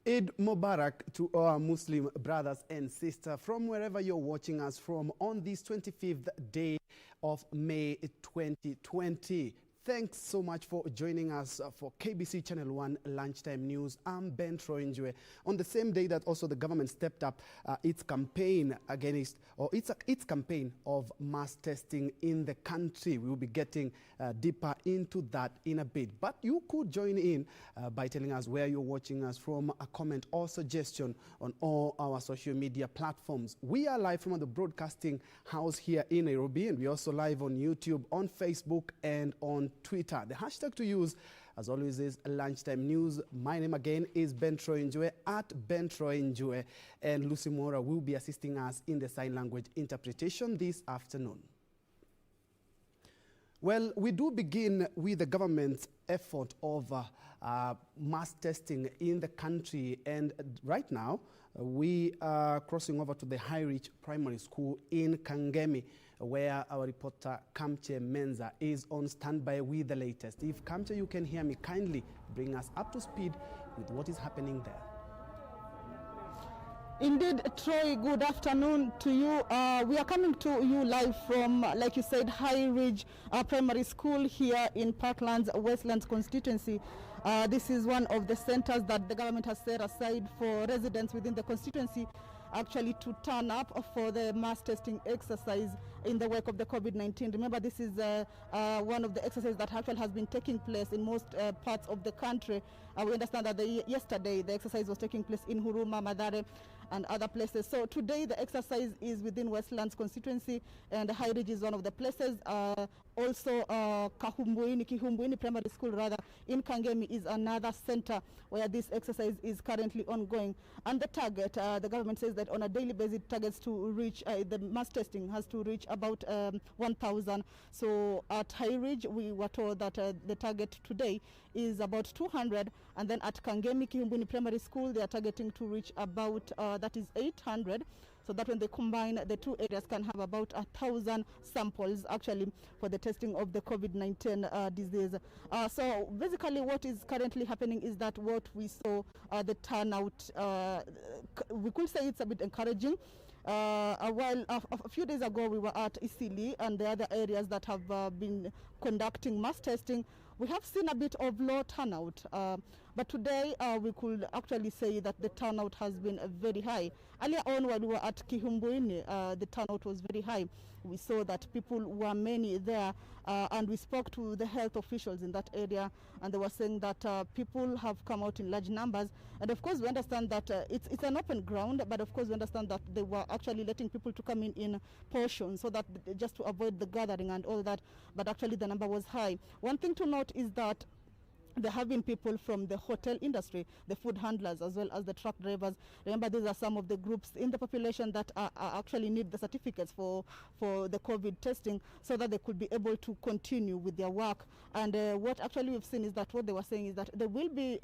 Eid Mubarak to our Muslim brothers and sisters from wherever you're watching us from on this 25th day of May 2020. Thanks so much for joining us for KBC Channel 1 Lunchtime News. I'm Ben Troinjwe. On the same day that also the government stepped up its campaign against, or its campaign of mass testing in the country. We will be getting deeper into that in a bit. But you could join in by telling us where you're watching us from, a comment or suggestion on all our social media platforms. We are live from the broadcasting house here in Nairobi, and we're also live on YouTube, on Facebook, and on Twitter. The hashtag to use, as always, is Lunchtime News. My name again is Ben Troinjwe, at Ben Troinjwe, and Lucy Mora will be assisting us in the sign language interpretation this afternoon. Well, we do begin with the government's effort of mass testing in the country, and right now we are crossing over to the High Reach Primary School in Kangemi, where our reporter Kamche Menza is on standby with the latest. If Kamche, you can hear me, kindly bring us up to speed with what is happening there. Indeed, Troy, good afternoon to you. We are coming to you live from, like you said, High Ridge Primary School here in Parkland's Westlands constituency. This is one of the centers that the government has set aside for residents within the constituency actually to turn up for the mass testing exercise in the wake of the COVID-19. Remember, this is one of the exercises that actually has been taking place in most parts of the country. We understand that yesterday the exercise was taking place in Huruma, Mathare, and other places. So today the exercise is within Westlands constituency, and High Ridge is one of the places. Also Kihumbuini Primary School rather in Kangemi is another center where this exercise is currently ongoing. And the target, the government says that on a daily basis it targets to reach, the mass testing has to reach about 1,000. So at High Ridge we were told that the target today is about 200, and then at Kangemi Kihumbuini Primary School they are targeting to reach about that is 800. So that when they combine, the two areas can have about 1,000 samples actually for the testing of the COVID-19 disease. So basically what is currently happening is that what we saw, the turnout, we could say it's a bit encouraging. While a few days ago we were at Isili and the other areas that have been conducting mass testing, we have seen a bit of low turnout. But today we could actually say that the turnout has been very high. Earlier on when we were at Kihumbuini, the turnout was very high. We saw that people were many there, and we spoke to the health officials in that area, and they were saying that people have come out in large numbers. And of course we understand that it's an open ground, but of course we understand that they were actually letting people to come in portions so that just to avoid the gathering and all that, but actually the number was high. One thing to note is that there have been people from the hotel industry, the food handlers, as well as the truck drivers. Remember, these are some of the groups in the population that actually need the certificates for the COVID testing so that they could be able to continue with their work. And what actually we've seen is that what they were saying is that they will be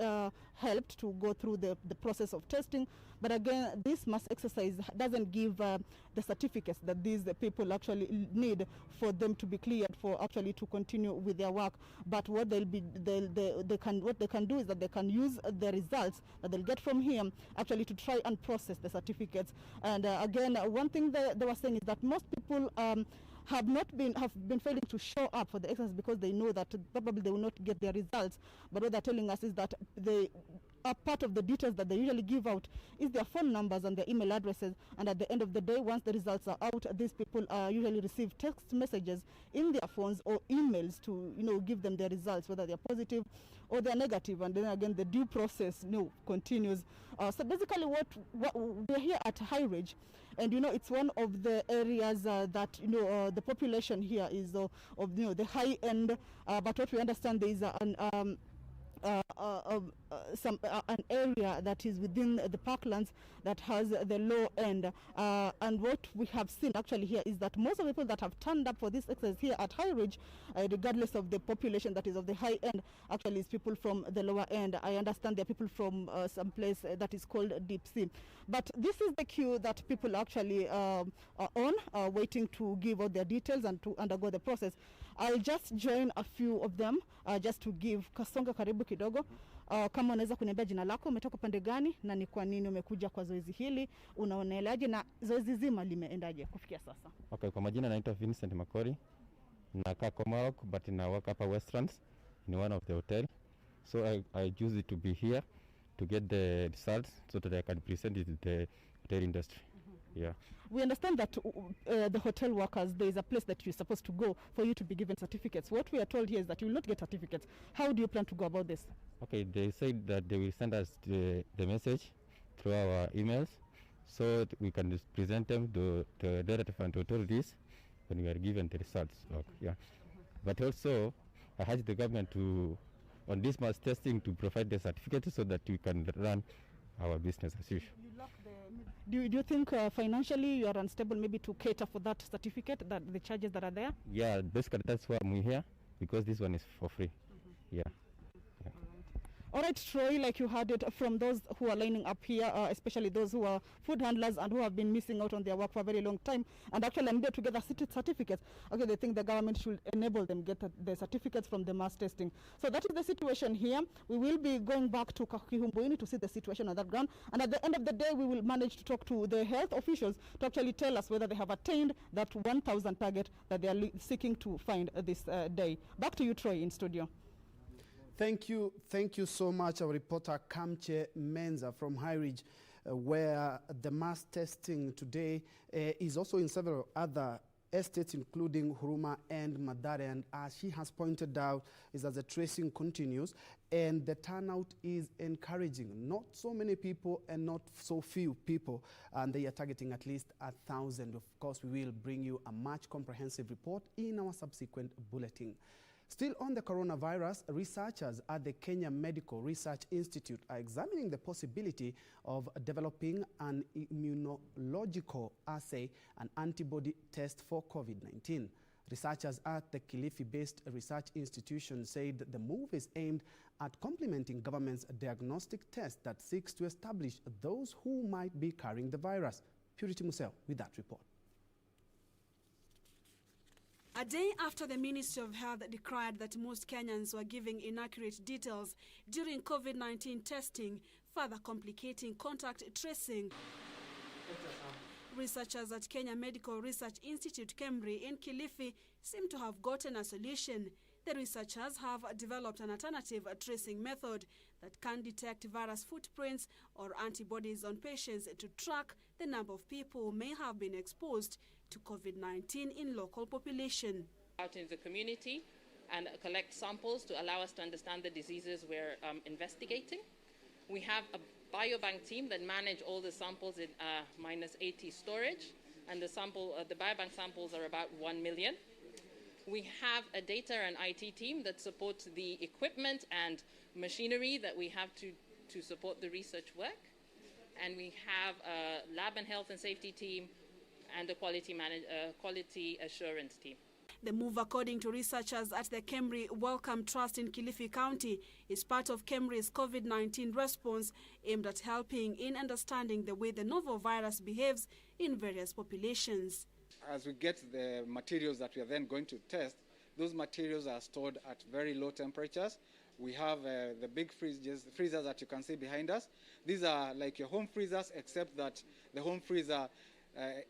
helped to go through the process of testing. But again, this mass exercise doesn't give the certificates that these people actually need for them to be cleared for actually to continue with their work. But what what they can do is that they can use the results that they'll get from here actually to try and process the certificates. And again, one thing they were saying is that most people have been failing to show up for the exercise because they know that probably they will not get their results. But what they're telling us is that a part of the details that they usually give out is their phone numbers and their email addresses, and at the end of the day, once the results are out, these people usually receive text messages in their phones or emails to give them their results, whether they're positive or they're negative, and then again the due process continues. So basically what we're here at High Ridge, and it's one of the areas that the population here is of the high end, but what we understand there is an area that is within the parklands that has the low end, and what we have seen actually here is that most of the people that have turned up for this exercise here at High Ridge, regardless of the population that is of the high end, actually is people from the lower end. I understand there are people from some place that is called Deep Sea, but this is the queue that people actually are on, waiting to give out their details and to undergo the process. I'll just join a few of them just to give Kasonga Karibu Kidogo. Kama unaweza kuniambia jina lako, umetoka pande gani, na ni kwa nini umekuja kwa zoezi hili, unaoneleaje na zoezi zima limeendaje kufikia sasa? Okay, kwa majina naitwa Vincent Makori. Nakaa Komarok, but I work up at Westlands in one of the hotel. So I choose it to be here to get the results so that I can present it to the hotel industry. Yeah. We understand that the hotel workers, there is a place that you're supposed to go for you to be given certificates. What we are told here is that you will not get certificates. How do you plan to go about this? Okay, they said that they will send us the message through our emails so that we can just present them to the relevant authorities when we are given the results. Okay, yeah. But also, I urge the government to, on this mass testing, to provide the certificate so that we can run our business as usual. Do you think financially you are unstable maybe to cater for that certificate, that the charges that are there? Yeah, basically that's why I'm here, because this one is for free. Yeah. All right, Troy, like you heard it from those who are lining up here, especially those who are food handlers and who have been missing out on their work for a very long time, and actually are needed to get the certificates. Okay, they think the government should enable them get the certificates from the mass testing. So that is the situation here. We will be going back to Kakihumbuini to see the situation on that ground, and at the end of the day, we will manage to talk to the health officials to actually tell us whether they have attained that 1,000 target that they are seeking to find this day. Back to you, Troy, in studio. Thank you so much, our reporter Kamche Menza from High Ridge, where the mass testing today is also in several other estates, including Huruma and Madare. And as she has pointed out, is that the tracing continues and the turnout is encouraging. Not so many people and not so few people, and they are targeting at least 1,000. Of course, we will bring you a much comprehensive report in our subsequent bulletin. Still on the coronavirus, researchers at the Kenya Medical Research Institute are examining the possibility of developing an immunological assay and antibody test for COVID-19. Researchers at the Kilifi-based research institution said the move is aimed at complementing government's diagnostic test that seeks to establish those who might be carrying the virus. Purity Musel with that report. A day after the Ministry of Health declared that most Kenyans were giving inaccurate details during COVID-19 testing, further complicating contact tracing. Researchers at Kenya Medical Research Institute, KEMRI, in Kilifi seem to have gotten a solution. The researchers have developed an alternative tracing method that can detect virus footprints or antibodies on patients to track the number of people who may have been exposed to COVID-19 in local population. Out in the community and collect samples to allow us to understand the diseases we're investigating. We have a biobank team that manage all the samples in -80 storage, and the biobank samples are about 1 million. We have a data and IT team that supports the equipment and machinery that we have to support the research work. And we have a lab and health and safety team and a quality assurance team. The move, according to researchers at the KEMRI Wellcome Trust in Kilifi County, is part of KEMRI's COVID-19 response aimed at helping in understanding the way the novel virus behaves in various populations. As we get the materials that we are then going to test, those materials are stored at very low temperatures. We have the big freezers that you can see behind us. These are like your home freezers, except that the home freezer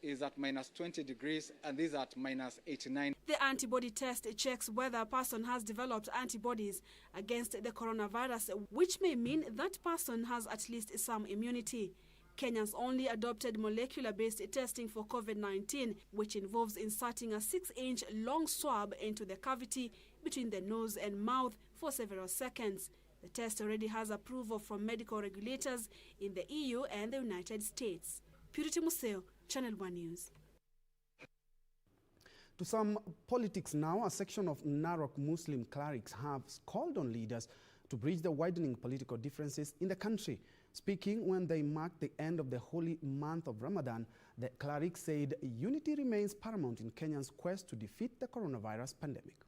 is at -20 degrees, and these are at -89. The antibody test checks whether a person has developed antibodies against the coronavirus, which may mean that person has at least some immunity. Kenya's only adopted molecular-based testing for COVID-19, which involves inserting a 6-inch long swab into the cavity between the nose and mouth for several seconds. The test already has approval from medical regulators in the EU and the United States. Purity Museo, Channel 1 News. To some politics now, a section of Narok Muslim clerics have called on leaders to bridge the widening political differences in the country. Speaking when they marked the end of the holy month of Ramadan, the clerics said unity remains paramount in Kenya's quest to defeat the coronavirus pandemic.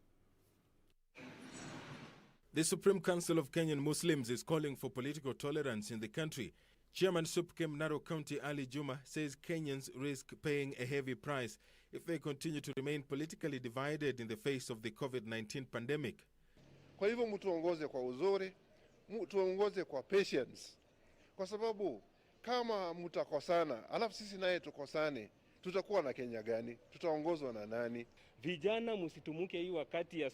The Supreme Council of Kenyan Muslims is calling for political tolerance in the country. Chairman SUPKEM Narok County Ali Juma says Kenyans risk paying a heavy price if they continue to remain politically divided in the face of the COVID-19 pandemic. Kwa hivyo mtuongoze kwa uzuri, tuongoze kwa patience, kwa sababu kama mtakosana alafu sisi naye tukosane, tutakuwa na Kenya gani? Tutaongozwa na nani? Vijana msitumuke hii wakati ya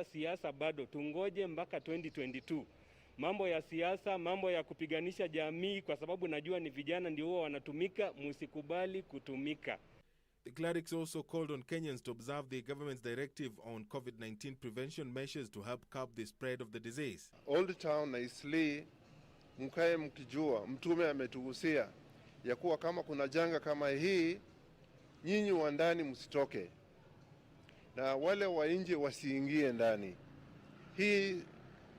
siasa bado, tungoje mpaka 2022. Mambo ya siasa, mambo ya kupiganisha jamii, kwa sababu najua ni vijana ndio huwa wanatumika, msikubali kutumika. The clerics also called on Kenyans to observe the government's directive on COVID-19 prevention measures to help curb the spread of the disease. Old Town na Eastleigh, mkae mkijua mtume ametugusia ya kuwa kama kuna janga kama hii, nyinyi wa ndani msitoke na wale wa nje wasiingie ndani. Hii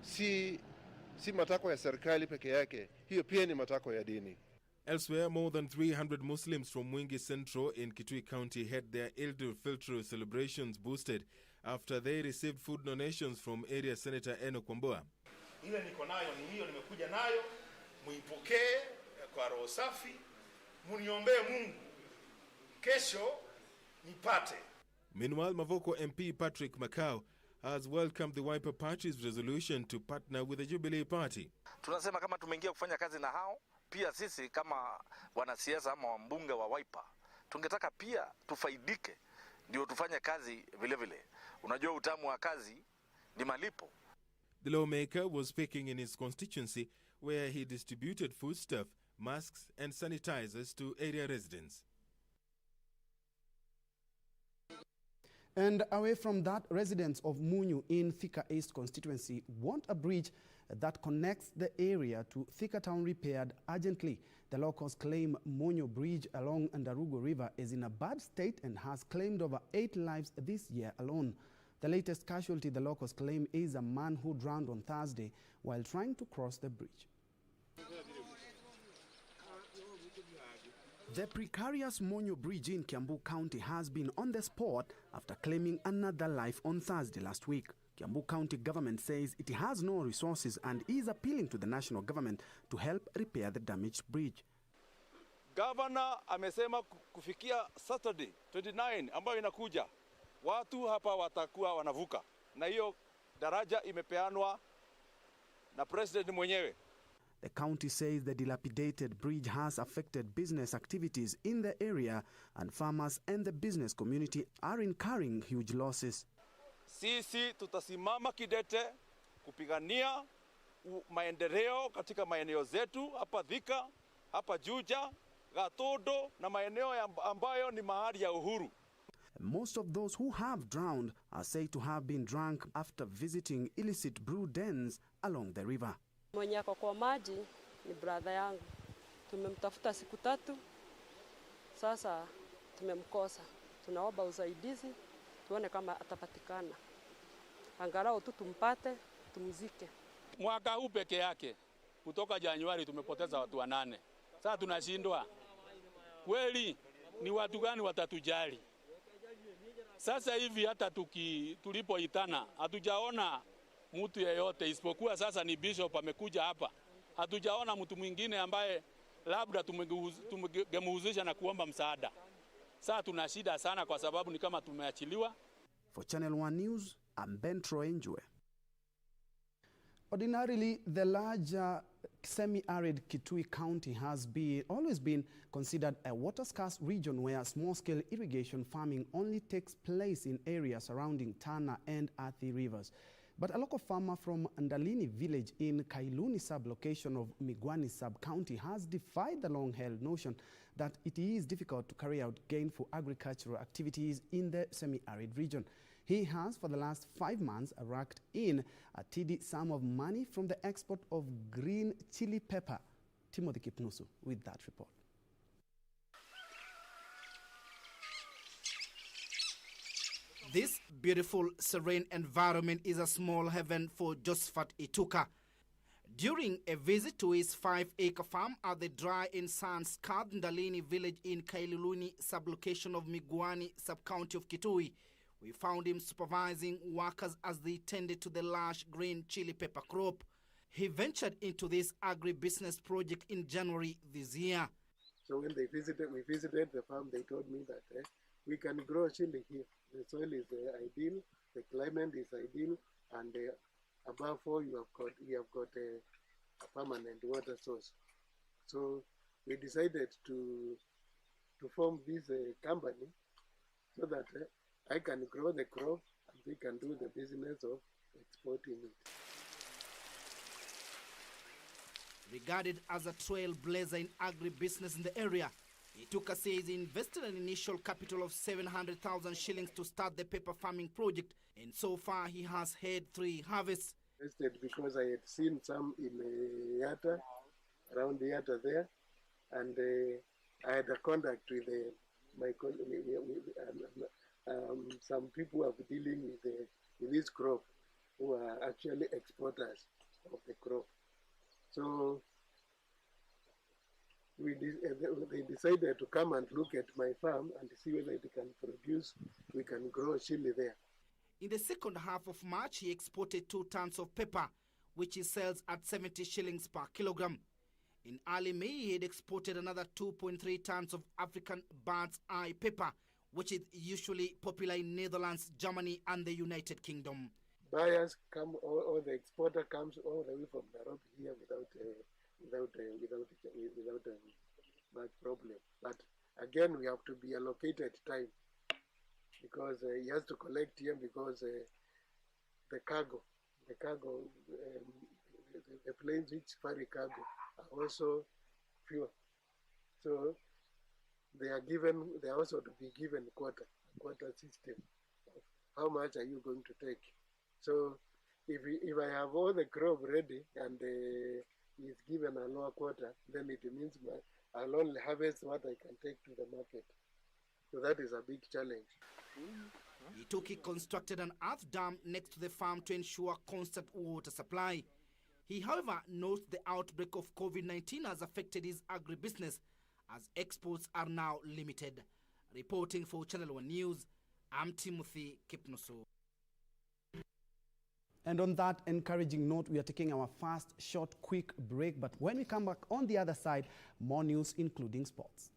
si matakwa ya serikali peke yake, hiyo pia ni matakwa ya dini. Elsewhere, more than 300 Muslims from Mwingi Central in Kitui County had their Eid al-Fitr celebrations boosted after they received food donations from area Senator Eno Kwambua. Ile niko nayo ni hiyo, nimekuja nayo, muipokee kwa roho safi, muniombee Mungu kesho nipate. Meanwhile, Mavoko MP Patrick Makau has welcomed the Wiper Party's resolution to partner with the Jubilee Party. Tunasema kama tumeingia kufanya kazi na hao, pia sisi kama wanasiasa ama wambunge wa Wiper, tungetaka pia tufaidike, ndio tufanye kazi vile vile. Unajua utamu wa kazi ni malipo. The lawmaker was speaking in his constituency where he distributed foodstuff, masks and sanitizers to area residents. And away from that, residents of MUNYU in Thika East constituency want a bridge that connects the area to Thika Town repaired urgently. The locals claim MUNYU Bridge along Ndarugu River is in a bad state and has claimed over 8 lives this year alone. The latest casualty the locals claim is a man who drowned on Thursday while trying to cross the bridge. The precarious MUNYU Bridge in Kiambu County has been on the spot after claiming another life on Thursday last week. Kiambu County government says it has no resources and is appealing to the national government to help repair the damaged bridge. Governor amesema kufikia Saturday 29 ambayo inakuja, watu hapa watakuwa wanavuka, na hiyo daraja imepeanwa na president mwenyewe. The county says the dilapidated bridge has affected business activities in the area and farmers and the business community are incurring huge losses. Sisi tutasimama kidete kupigania maendeleo katika maeneo zetu hapa Thika, hapa Juja, Gatodo na maeneo ambayo ni mahali ya uhuru. Most of those who have drowned are said to have been drunk after visiting illicit brew dens along the river. Mwenye ako kwa maji ni brother yangu. Tumemtafuta siku 3. Sasa tumemkosa. Tunaomba usaidizi tuone kama atapatikana. Angalau tu tumpate, tumzike. Mwaka huu peke yake kutoka Januari tumepoteza watu 8. Sasa tunashindwa. Kweli ni watu gani watatujali? Sasa hivi hata tulipoitana hatujaona mtu yeyote isipokuwa sasa ni bishop amekuja hapa. Hatujaona mtu mwingine ambaye labda tumegemhusisha na kuomba msaada. Sasa tuna shida sana kwa sababu ni kama tumeachiliwa. For Channel 1 News, I'm Ben Troy Njue. Ordinarily, the larger semi-arid Kitui County has always been considered a water-scarce region where small-scale irrigation farming only takes place in areas surrounding Tana and Athi rivers. But a local farmer from Ndalini village in Kailuni sub-location of Migwani sub-county has defied the long-held notion that it is difficult to carry out gainful agricultural activities in the semi-arid region. He has, for the last 5 months, racked in a tidy sum of money from the export of green chili pepper. Timothy Kipnusu with that report. This beautiful, serene environment is a small heaven for Josephat Ituka. During a visit to his 5-acre farm at the dry and sun-scarred Ndalini village in Kailuluni sub-location of Migwani sub-county of Kitui, we found him supervising workers as they tended to the lush green chili pepper crop. He ventured into this agribusiness project in January this year. So when we visited the farm, they told me that we can grow chili here. The soil is ideal, the climate is ideal, and above all, we have got a permanent water source. So we decided to form this company so that I can grow the crop and we can do the business of exporting it. Regarded as a trailblazer in agribusiness in the area, Ituka says he invested an initial capital of 700,000 shillings to start the pepper farming project, and so far he has had 3 harvests. Because I had seen some in Yatta, around Yatta there, and I had a contact with some people who are dealing with this crop, who are actually exporters of the crop. So they decided to come and look at my farm and see whether it can produce, we can grow chili there. In the second half of March, he exported 2 tons of pepper, which he sells at 70 shillings per kilogram. In early May, he had exported another 2.3 tons of African bird's eye pepper, which is usually popular in Netherlands, Germany, and the United Kingdom. Buyers come, or the exporter comes all the way from Nairobi here without much problem. But again, we have to be allocated time because he has to collect here because the planes which carry cargo are also fewer. So they are also to be given quota system. How much are you going to take? So if I have all the crop ready and he's given a lower quota, then it means I'll only harvest what I can take to the market. So that is a big challenge. Ituki constructed an earth dam next to the farm to ensure constant water supply. He, however, notes the outbreak of COVID-19 has affected his agribusiness as exports are now limited. Reporting for Channel 1 News, I'm Timothy Kipnusu. And on that encouraging note, we are taking our first short, quick break. But when we come back on the other side, more news, including sports.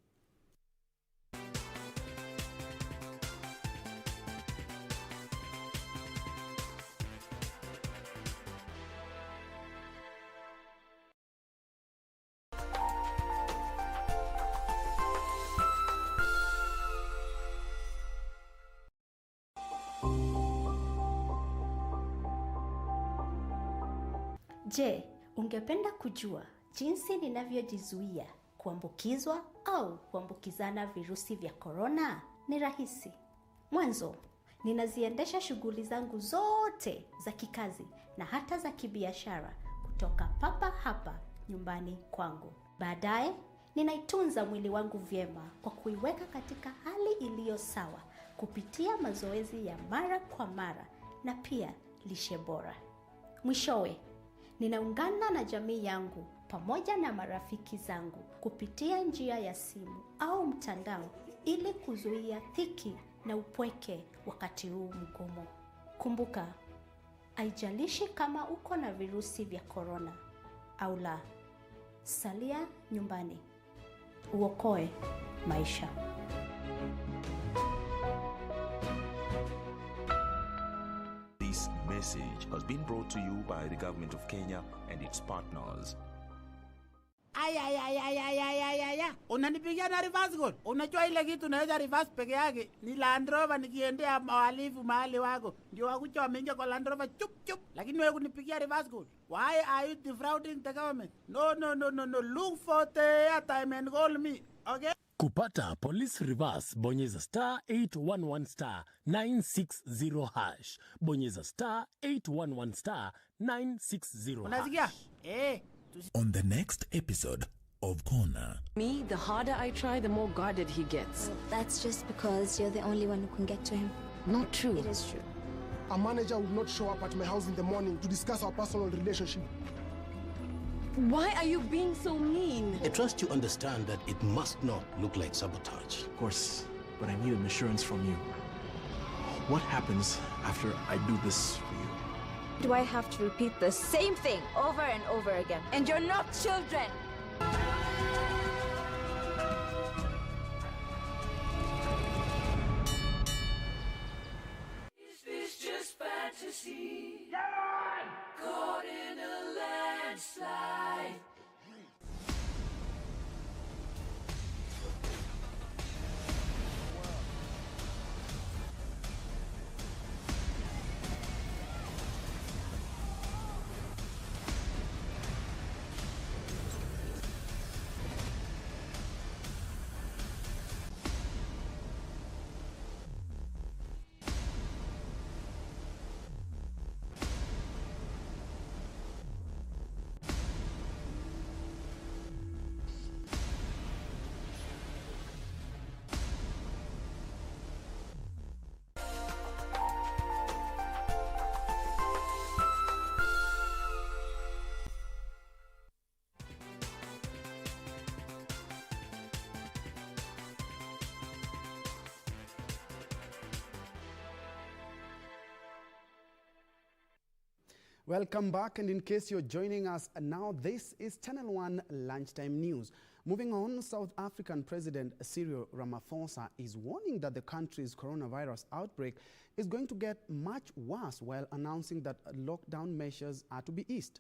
Je, ungependa kujua jinsi ninavyojizuia kuambukizwa au kuambukizana virusi vya korona? Ni rahisi. Mwanzo, ninaziendesha shughuli zangu zote za kikazi na hata za kibiashara kutoka papa hapa nyumbani kwangu. Baadaye, ninaitunza mwili wangu vyema kwa kuiweka katika hali iliyo sawa kupitia mazoezi ya mara kwa mara na pia lishe bora. Mwishowe, ninaungana na jamii yangu pamoja na marafiki zangu kupitia njia ya simu au mtandao ili kuzuia dhiki na upweke wakati huu mgumu. Kumbuka, haijalishi kama uko na virusi vya korona au la, salia nyumbani. Uokoe maisha. This message has been brought to you by the government of Kenya and its partners. Aya. Unanipigia na reverse goal. Unajua ile kitu naweza reverse peke yake. Ni Land Rover nikiendea mawalifu mahali wako. Ndio wakucha wameingia kwa Land Rover chup. Lakini wewe kunipigia reverse goal. Why are you defrauding the government? No. Look for the airtime and call me. Okay? Kupata police reverse, bonyeza star 811 star 960 hash. Bonyeza star 811 star 960 Unasikia? On the next episode of Corner. Me, the harder I try, the more guarded he gets. Well, that's just because you're the only one who can get to him. Not true. It is true. A manager will not show up at my house in the morning to discuss our personal relationship. Why are you being so mean? I trust you understand that it must not look like sabotage. Of course, but I need an assurance from you. What happens after I do this for you? Do I have to repeat the same thing over and over again? And you're not children! Is this just fantasy? to sea. Caught in a landslide. Welcome back, and in case you're joining us now, this is Channel 1 Lunchtime News. Moving on, South African President Cyril Ramaphosa is warning that the country's coronavirus outbreak is going to get much worse while announcing that lockdown measures are to be eased.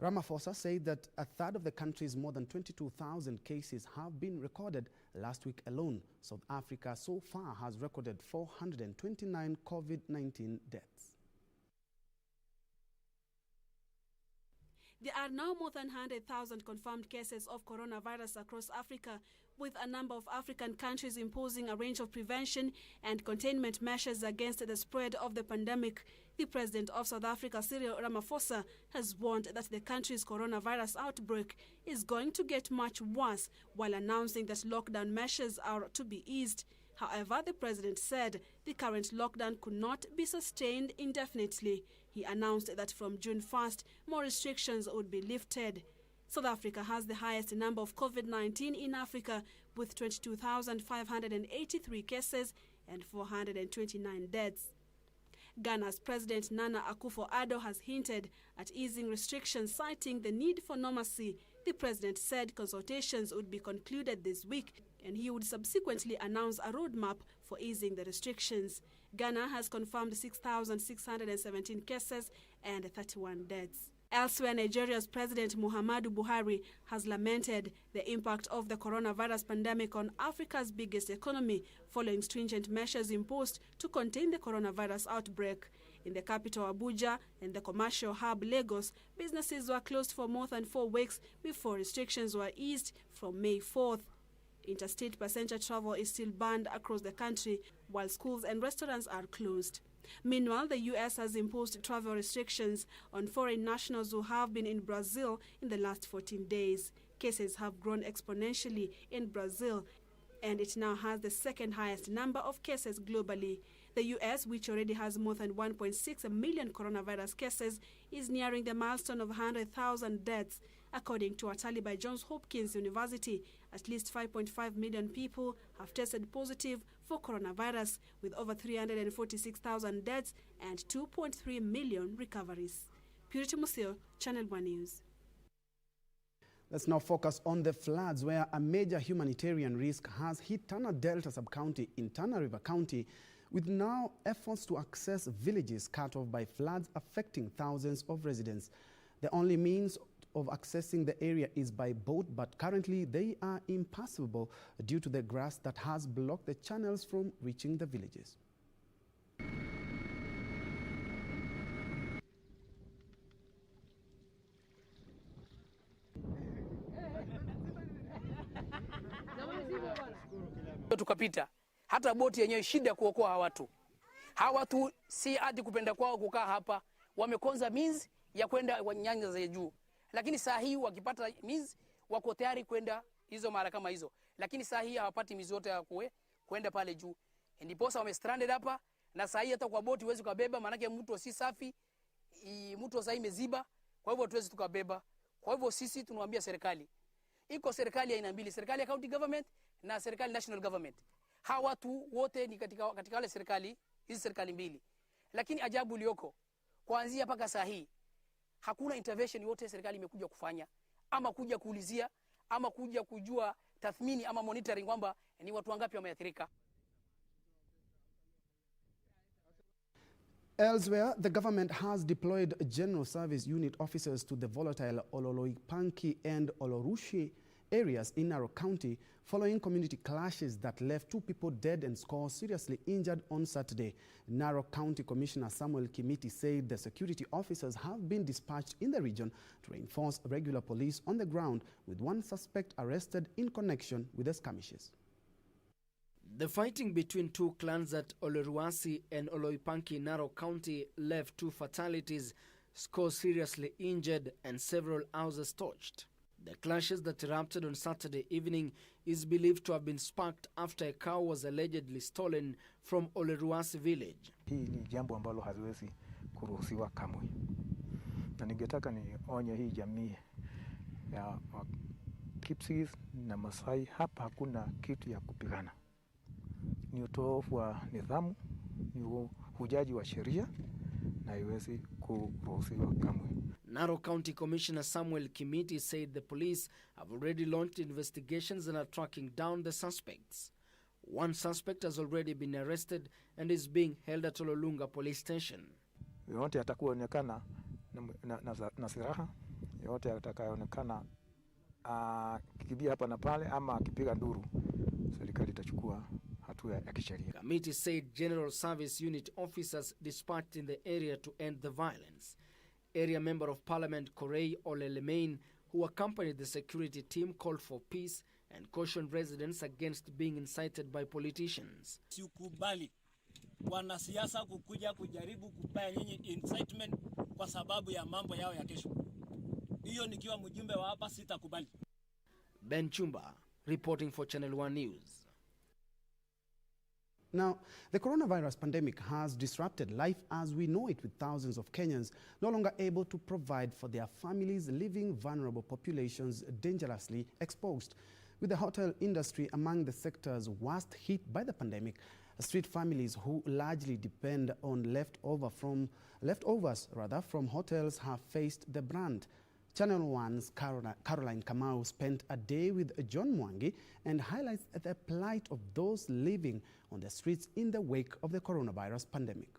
Ramaphosa said that a third of the country's more than 22,000 cases have been recorded last week alone. South Africa so far has recorded 429 COVID-19 deaths. There are now more than 100,000 confirmed cases of coronavirus across Africa, with a number of African countries imposing a range of prevention and containment measures against the spread of the pandemic. The president of South Africa, Cyril Ramaphosa, has warned that the country's coronavirus outbreak is going to get much worse, while announcing that lockdown measures are to be eased. However, the president said the current lockdown could not be sustained indefinitely. He announced that from June 1st, more restrictions would be lifted. South Africa has the highest number of COVID-19 in Africa, with 22,583 cases and 429 deaths. Ghana's President Nana Akufo-Addo has hinted at easing restrictions, citing the need for normalcy. The president said consultations would be concluded this week, and he would subsequently announce a roadmap for easing the restrictions. Ghana has confirmed 6,617 cases and 31 deaths. Elsewhere, Nigeria's President Muhammadu Buhari has lamented the impact of the coronavirus pandemic on Africa's biggest economy, following stringent measures imposed to contain the coronavirus outbreak. In the capital Abuja and the commercial hub Lagos, businesses were closed for more than 4 weeks before restrictions were eased from May 4th. Interstate passenger travel is still banned across the country, while schools and restaurants are closed. Meanwhile, the U.S. has imposed travel restrictions on foreign nationals who have been in Brazil in the last 14 days. Cases have grown exponentially in Brazil, and it now has the second highest number of cases globally. The U.S., which already has more than 1.6 million coronavirus cases, is nearing the milestone of 100,000 deaths. According to a tally by Johns Hopkins University, at least 5.5 million people have tested positive for coronavirus, with over 346,000 deaths and 2.3 million recoveries. Purity Museo, Channel 1 News. Let's now focus on the floods, where a major humanitarian risk has hit Tana Delta sub-county in Tana River County, with now efforts to access villages cut off by floods affecting thousands of residents. The only means of accessing the area is by boat, but currently they are impassable due to the grass that has blocked the channels from reaching the villages. Tukapita hata boti yenyewe shida kuokoa watu. Hawa watu si hadi kupenda kwao kukaa hapa, wamekonza means ya kwenda nyanja za juu. Lakini saa hii wakipata means wako tayari kwenda hizo mara kama hizo. Lakini saa hii hawapati means yote ya kwenda pale juu. Ndiposa wame stranded hapa, na saa hii hata kwa boti huwezi kubeba, maana yake mto si safi, mto saa hii imeziba, kwa hivyo tuwezi tukabeba. Kwa hivyo sisi tunawaambia serikali. Iko serikali ya aina mbili, serikali ya county government na serikali national government. Hawa watu wote ni katika wale serikali, hizi serikali mbili. Lakini ajabu iliyoko, kuanzia mpaka saa hii hakuna intervention yote serikali imekuja kufanya, ama kuja kuulizia, ama kuja kujua tathmini ama monitoring kwamba ni watu wangapi wameathirika. Elsewhere, the government has deployed General Service Unit officers to the volatile Ololoipanki and Olorushi areas in Narok County following community clashes that left 2 people dead and scores seriously injured on Saturday. Narok County Commissioner Samuel Kimiti said the security officers have been dispatched in the region to reinforce regular police on the ground, with 1 suspect arrested in connection with the skirmishes. The fighting between 2 clans at Oloruasi and Oloipanki in Narok County left 2 fatalities, scores seriously injured, and several houses torched. The clashes that erupted on Saturday evening is believed to have been sparked after a cow was allegedly stolen from Oloruasi village. Hii ni jambo ambalo haziwezi kuruhusiwa kamwe. Na ningetaka nionye hii jamii ya Kipsigis na Masai, hapa hakuna kitu ya kupigana. Ni utovu wa nidhamu, ni hujaji wa sheria na haiwezi kuruhusiwa kamwe. Narok County Commissioner Samuel Kimiti said the police have already launched investigations and are tracking down the suspects. 1 suspect has already been arrested and is being held at Ololunga police station. Yote atakayoonekana na silaha, yote atakayoonekana kikibia hapa na pale ama akipiga nduru, serikali itachukua hatua ya kisheria. Committee said General Service Unit officers dispatched in the area to end the violence. Area Member of Parliament Korei Olelemain, who accompanied the security team, called for peace and cautioned residents against being incited by politicians. Sikubali wanasiasa kukuja kujaribu kupea nyinyi incitement kwa sababu ya mambo yao ya kesho. Hiyo nikiwa mjumbe wa hapa sitakubali. Ben Chumba, reporting for Channel 1 News. Now, the coronavirus pandemic has disrupted life as we know it, with thousands of Kenyans no longer able to provide for their families, leaving vulnerable populations dangerously exposed. With the hotel industry among the sectors worst hit by the pandemic, street families who largely depend on leftovers from hotels have faced the brunt. Channel 1's Caroline Kamau spent a day with John Mwangi and highlights the plight of those living on the streets in the wake of the coronavirus pandemic.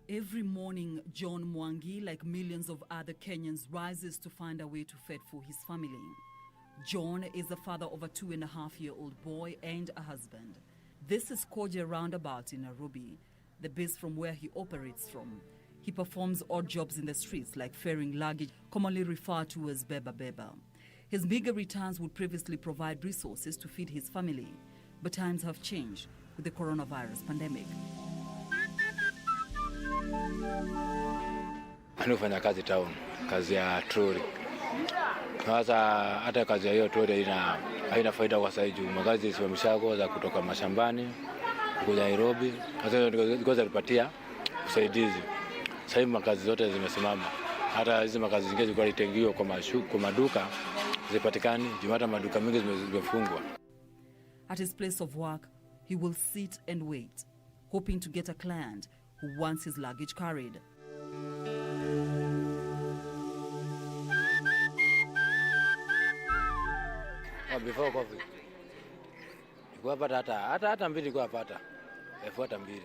Every morning, John Mwangi, like millions of other Kenyans, rises to find a way to fend for his family. John is the father of a 2.5-year-old boy and a husband. This is Koja Roundabout in Nairobi, the base from where he operates from. He performs odd jobs in the streets like ferrying luggage, commonly referred to as beba beba. His meager returns would previously provide resources to feed his family, but times have changed with the coronavirus pandemic. Anafanya kazi town, kazi ya troli. Sasa hata kazi ya hiyo troli haina faida kwa sasa juu magazi zisimamishako za kutoka mashambani kuja Nairobi. Sasa ndio zilipatia usaidizi. Sasa hivi makazi zote zimesimama. Hata hizo makazi zingine zilikuwa litengiwa kwa maduka zipatikani, hata maduka mengi zimefungwa. At his place of work, he will sit and wait, hoping to get a client who wants his luggage carried. Before COVID, nilikuwa pata hata mbili nilikuwa pata. Hata mbili.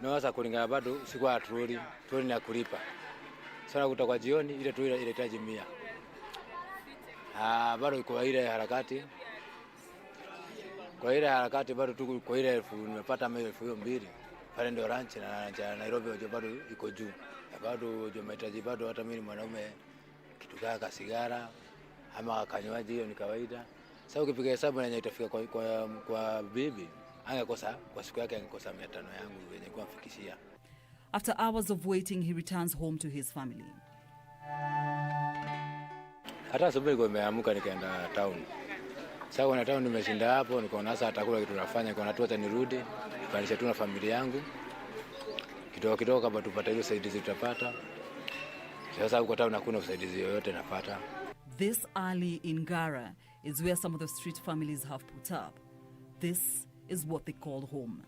Na sasa kulingana bado sikuwa troli ni ya kulipa. Sasa kutoka jioni ile troli inahitaji 100. Bado iko ile harakati. Kwa ile harakati bado tu kwa ile nimepata 1,200 pale ndio ranch na Nairobi hojo bado iko juu. Bado hojo mahitaji bado hata mimi mwanaume kitu kaka sigara ama kanywaji hiyo ni kawaida. Sasa ukipiga hesabu na itafika kwa bibi angekosa kwa siku yake angekosa 500 yangu yenye kumfikishia. After hours of waiting, he returns home to his family. Hata asubuhi nimeamka nikaenda town. Sasa kwa town nimeshinda hapo nikaona sasa atakula kitu nafanya kwa natoa nirudi kanisha tu na familia yangu. Kidogo kama tupata ile usaidizi tutapata. Sasa huko town hakuna usaidizi yoyote napata. This alley in Gara is where some of the street families have put up. This is what they call home.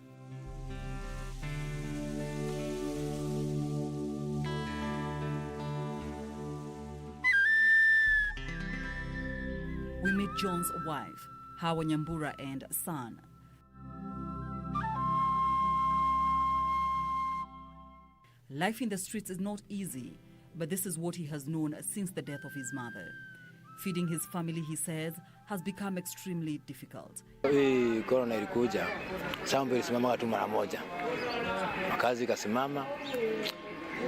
we meet John's wife, Hawa Nyambura, and son. Life in the streets is not easy, but this is what he has known since the death of his mother. Feeding his family, he says, has become extremely difficult. Hii corona ilikuja, sambo ilisimama tu mara moja. Makazi ikasimama,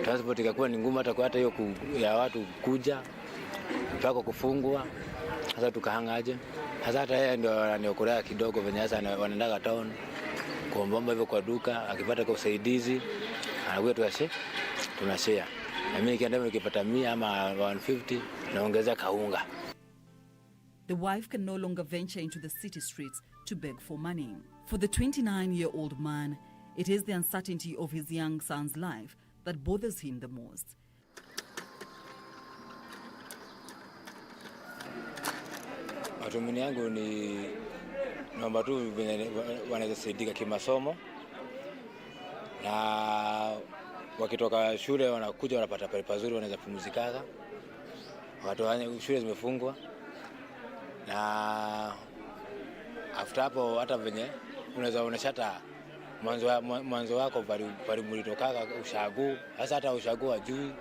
transport ikakuwa ni ngumu hata hiyo ya watu kuja, mpaka kufungwa. Sasa tukahangaje? Sasa hata yeye ndio ananiokolea kidogo venye sasa wanaenda town kuomba hivyo kwa duka, akipata kwa usaidizi anakuja tunashare. Na mimi nikienda nikipata 100 ama 150 naongeza kaunga. The wife can no longer venture into the city streets to beg for money. For the 29-year-old man, it is the uncertainty of his young son's life that bothers him the most. Matumini yangu ni naomba tu wanaweza saidika kimasomo, na wakitoka shule wanakuja wanapata pale pazuri wanaweza pumzika. Watu shule zimefungwa, na after hapo hata venye unaweza unashata mwanzo wako pale mlitoka ushagu. Sasa hata ushagu ajui,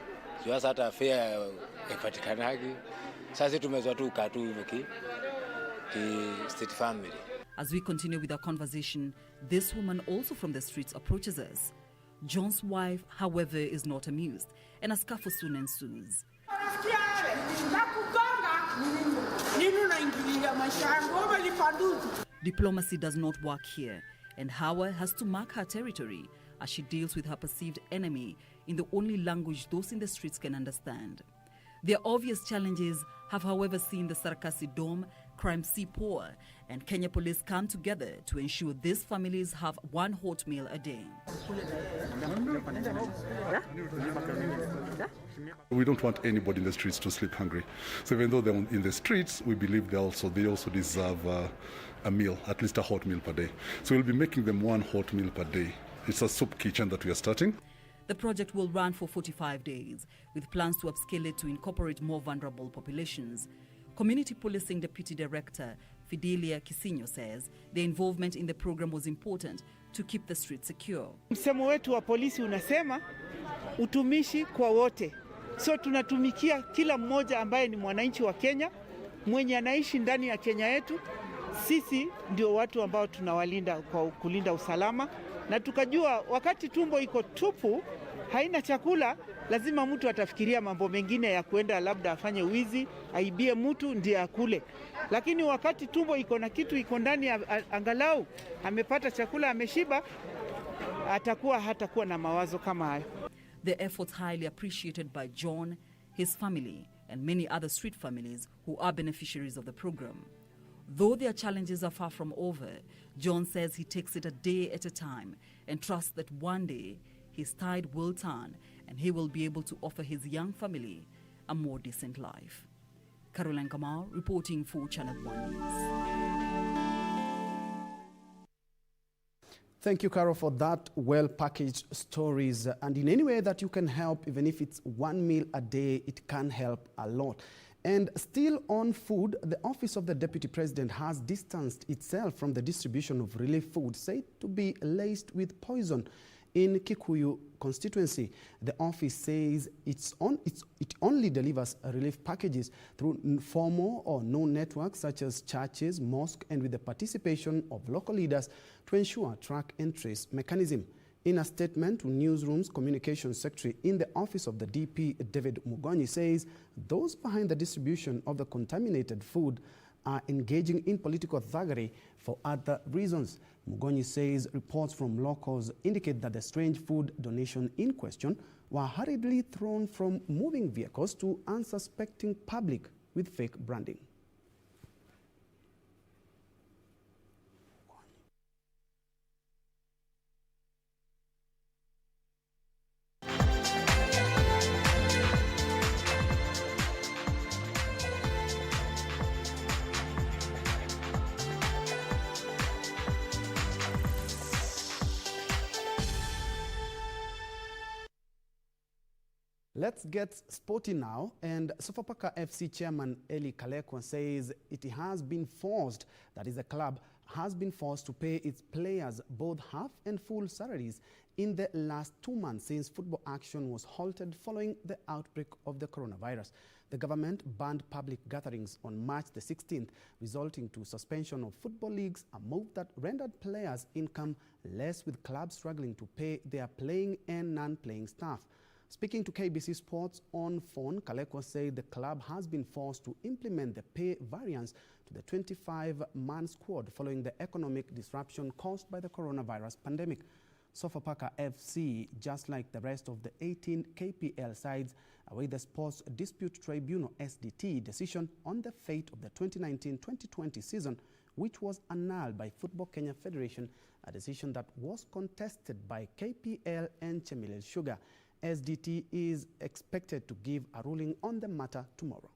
sasa hata fare ipatikanagi. Sasa tumezwa tu katu hivyo ki state family. As we continue with our conversation, this woman also from the streets approaches us. John's wife, however, is not amused, and a scuffle soon ensues. Diplomacy does not work here, and Hawa has to mark her territory as she deals with her perceived enemy in the only language those in the streets can understand. Their obvious challenges have, however, seen the Sarakasi Dome, Crime C poor, and Kenya Police come together to ensure these families have one hot meal a day. We don't want anybody in the streets to sleep hungry. So even though they're in the streets, we believe they also deserve a meal, at least a hot meal per day. So we'll be making them one hot meal per day. It's a soup kitchen that we are starting. The project will run for 45 days, with plans to upscale it to incorporate more vulnerable populations. Community Policing Deputy Director Fidelia Kisinyo says their involvement in the program was important to keep the streets secure. Msemo wetu wa polisi unasema utumishi kwa wote. So tunatumikia kila mmoja ambaye ni mwananchi wa Kenya, mwenye anaishi ndani ya Kenya yetu. Sisi ndio watu ambao tunawalinda kwa kulinda usalama, na tukajua wakati tumbo iko tupu haina chakula, lazima mtu atafikiria mambo mengine ya kuenda labda afanye wizi, aibie mtu ndiye akule. Lakini wakati tumbo iko na kitu iko ndani, angalau amepata chakula, ameshiba, hatakuwa na mawazo kama hayo. The efforts highly appreciated by John, his family, and many other street families who are beneficiaries of the program. Though their challenges are far from over, John says he takes it a day at a time and trusts that one day his tide will turn and he will be able to offer his young family a more decent life. Caroline Kamal reporting for Channel 1 News. Thank you, Carol, for that well-packaged stories. And in any way that you can help, even if it's one meal a day, it can help a lot. And still on food, the Office of the Deputy President has distanced itself from the distribution of relief food said to be laced with poison in Kikuyu constituency. The office says it only delivers relief packages through formal or known networks such as churches, mosques, and with the participation of local leaders to ensure track and trace mechanism. In a statement to Newsroom's Communications Secretary in the office of the DP, David Mugonyi, says those behind the distribution of the contaminated food are engaging in political thuggery for other reasons. Mugonyi says reports from locals indicate that the strange food donation in question were hurriedly thrown from moving vehicles to unsuspecting public with fake branding. Let's get sporty now. And Sofapaka FC chairman Eli Kalekwa says it has been forced, that is the club, has been forced to pay its players both half and full salaries in the last 2 months since football action was halted following the outbreak of the coronavirus. The government banned public gatherings on March the 16th, resulting to suspension of football leagues, a move that rendered players' income less, with clubs struggling to pay their playing and non-playing staff. Speaking to KBC Sports on phone, Kalekwa said the club has been forced to implement the pay variance to the 25-man squad following the economic disruption caused by the coronavirus pandemic. Sofapaka FC, just like the rest of the 18 KPL sides, await the Sports Dispute Tribunal SDT decision on the fate of the 2019-2020 season, which was annulled by Football Kenya Federation, a decision that was contested by KPL and Chemelil Sugar. SDT is expected to give a ruling on the matter tomorrow.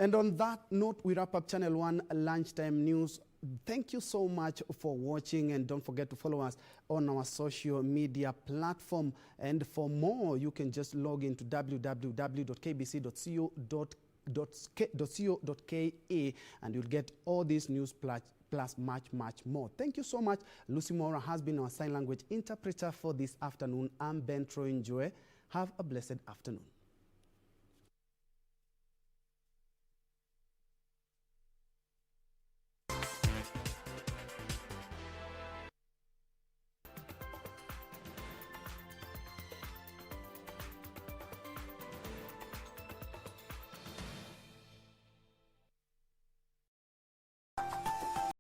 And on that note, we wrap up Channel 1 Lunchtime News. Thank you so much for watching, and don't forget to follow us on our social media platform. And for more, you can just log into www.kbc.co.ke and you'll get all these news plus much more. Thank you so much. Lucy Mora has been our sign language interpreter for this afternoon. I'm Ben Troy Njue. Have a blessed afternoon.